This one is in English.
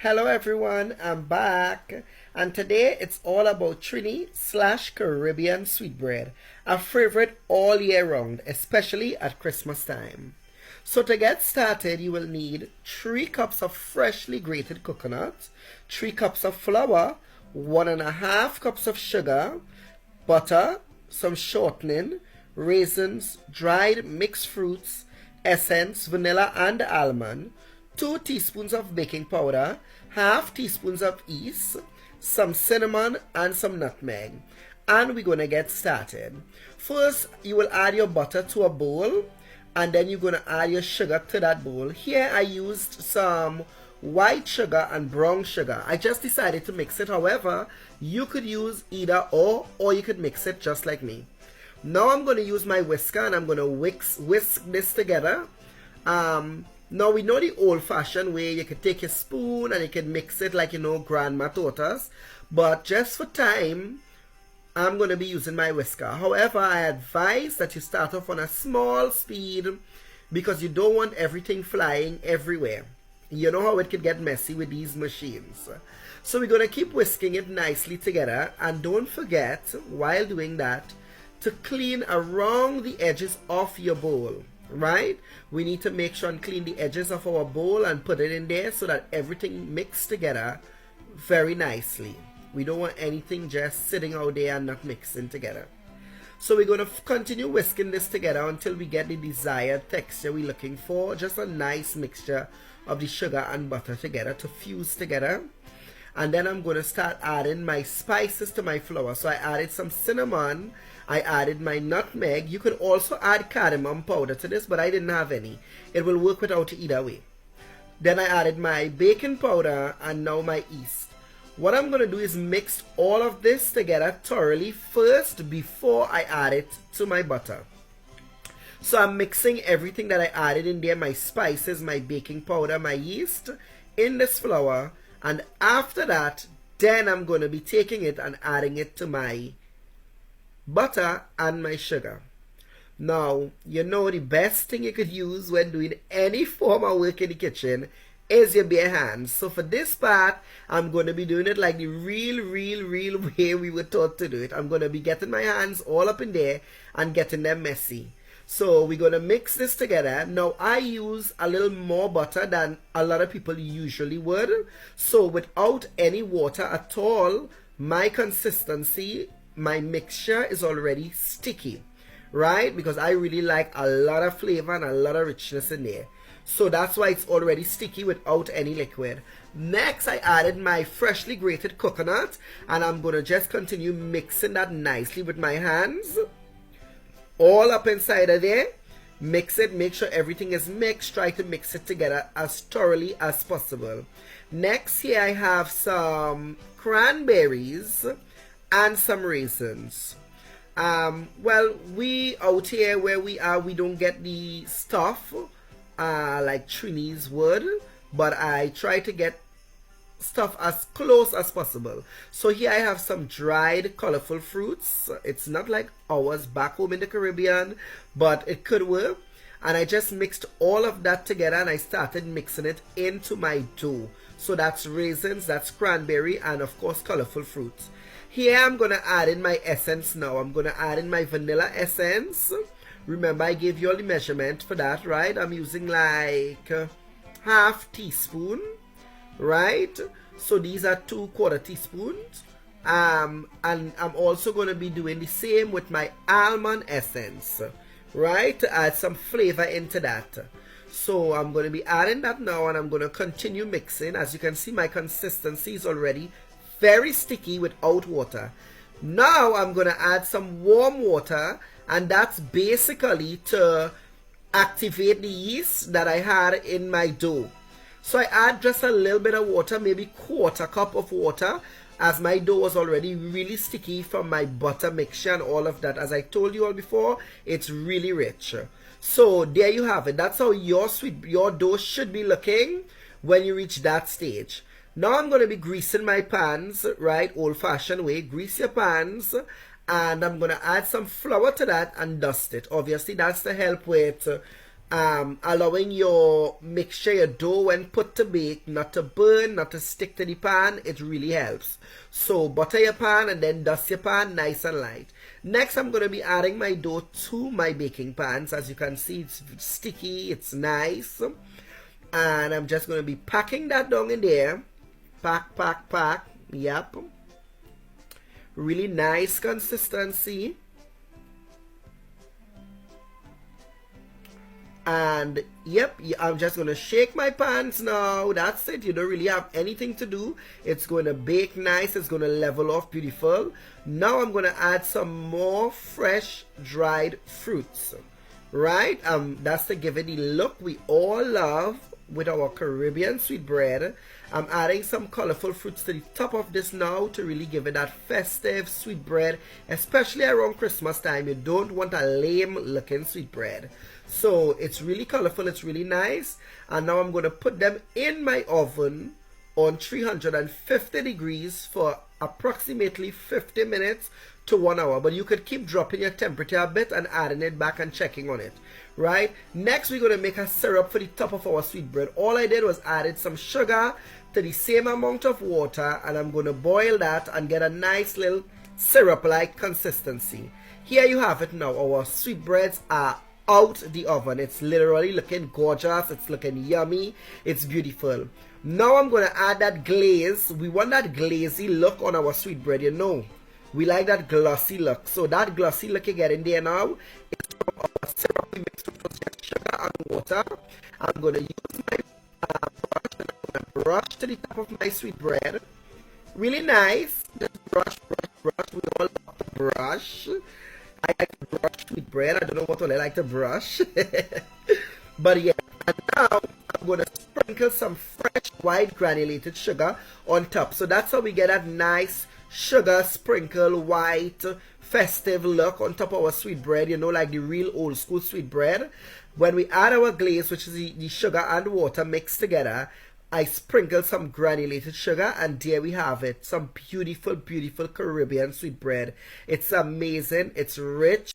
Hello everyone, I'm back and today it's all about Trini/Caribbean sweetbread, a favorite all year round, especially at Christmas time. So to get started, you will need 3 cups of freshly grated coconut, 3 cups of flour, 1.5 cups of sugar, butter, some shortening, raisins, dried mixed fruits, essence, vanilla and almond, 2 teaspoons of baking powder, half teaspoons of yeast, some cinnamon and some nutmeg. And we're going to get started. First, you will add your butter to a bowl and then you're going to add your sugar to that bowl. Here I used some white sugar and brown sugar. I just decided to mix it. However, you could use either or you could mix it just like me. Now I'm going to use my whisker and I'm going to whisk this together. Now we know the old-fashioned way. You could take a spoon and you can mix it like grandma taught us. But just for time, I'm going to be using my whisker. However, I advise that you start off on a small speed because you don't want everything flying everywhere. You know how it can get messy with these machines. So we're going to keep whisking it nicely together. And don't forget, while doing that, to clean around the edges of your bowl. Right? We need to make sure and clean the edges of our bowl and put it in there so that everything mixed together very nicely. We don't want anything just sitting out there and not mixing together. So we're going to continue whisking this together until we get the desired texture we're looking for. Just a nice mixture of the sugar and butter together to fuse together. And then I'm going to start adding my spices to my flour. So I added some cinnamon. I added my nutmeg. You could also add cardamom powder to this, but I didn't have any. It will work without it either way. Then I added my baking powder and now my yeast. What I'm going to do is mix all of this together thoroughly first before I add it to my butter. So I'm mixing everything that I added in there, my spices, my baking powder, my yeast, in this flour. And after that, then I'm going to be taking it and adding it to my butter and my sugar. Now, the best thing you could use when doing any form of work in the kitchen is your bare hands. So for this part, I'm going to be doing it like the real way we were taught to do it. I'm going to be getting my hands all up in there and getting them messy. So we're going to mix this together. Now I use a little more butter than a lot of people usually would. So without any water at all, my consistency, my mixture is already sticky, right? Because I really like a lot of flavor and a lot of richness in there. So that's why it's already sticky without any liquid. Next, I added my freshly grated coconut and I'm going to just continue mixing that nicely with my hands. All up inside of there. Mix it, make sure everything is mixed. Try to mix it together as thoroughly as possible. Next, here I have some cranberries and some raisins. Well, we out here where we are, we don't get the stuff like Trini's would, but I try to get stuff as close as possible. So here I have some dried colorful fruits. It's not like ours back home in the Caribbean, but it could work. And I just mixed all of that together and I started mixing it into my dough. So that's raisins, that's cranberry, and of course colorful fruits. Here I'm going to add in my essence now. I'm going to add in my vanilla essence. Remember I gave you all the measurement for that, right? I'm using like half teaspoon, right? So these are 2/4 teaspoons. And I'm also going to be doing the same with my almond essence, right? To add some flavor into that. So I'm going to be adding that now and I'm going to continue mixing. As you can see, my consistency is already very sticky without water. Now I'm going to add some warm water, and that's basically to activate the yeast that I had in my dough. So I add just a little bit of water, maybe 1/4 cup of water, as my dough was already really sticky from my butter mixture and all of that. As I told you all before, it's really rich. So there you have it. That's how your dough should be looking when you reach that stage. Now I'm going to be greasing my pans, right, old-fashioned way. Grease your pans, and I'm going to add some flour to that and dust it. Obviously, that's to help with allowing your mixture, your dough when put to bake, not to burn, not to stick to the pan. It really helps. So butter your pan and then dust your pan nice and light. Next, I'm going to be adding my dough to my baking pans. As you can see, it's sticky, it's nice. And I'm just going to be packing that down in there. Pack, pack, pack. Yep. Really nice consistency. And yep, I'm just going to shake my pans now. That's it. You don't really have anything to do. It's going to bake nice. It's going to level off beautiful. Now I'm going to add some more fresh dried fruits. Right? That's to give it the look we all love with our Caribbean sweetbread. I'm adding some colorful fruits to the top of this now to really give it that festive sweetbread, especially around Christmas time. You don't want a lame looking sweetbread. So it's really colorful, it's really nice. And now I'm going to put them in my oven on 350 degrees for approximately 50 minutes to 1 hour. But you could keep dropping your temperature a bit and adding it back and checking on it. Right? Next, we're going to make a syrup for the top of our sweetbread. All I did was added some sugar to the same amount of water, and I'm going to boil that and get a nice little syrup-like consistency. Here you have it now. Our sweetbreads are out the oven. It's literally looking gorgeous. It's looking yummy. It's beautiful. Now I'm going to add that glaze. We want that glazy look on our sweetbread, you know. We like that glossy look. So that glossy look you get in there now is from our syrup we mixed with just sugar and water. I'm going to use my brush and I'm going to brush to the top of my sweetbread. Really nice. Just brush, brush, brush. We all love to brush. I like to brush sweetbread. I don't know what all I like to brush. But yeah, and now I'm going to sprinkle some fresh white granulated sugar on top. So that's how we get that nice sugar sprinkle white festive look on top of our sweetbread, you know, like the real old school sweetbread. When we add our glaze, which is the sugar and water mixed together, I sprinkle some granulated sugar, and there we have it. Some beautiful, beautiful Caribbean sweetbread. It's amazing. It's rich.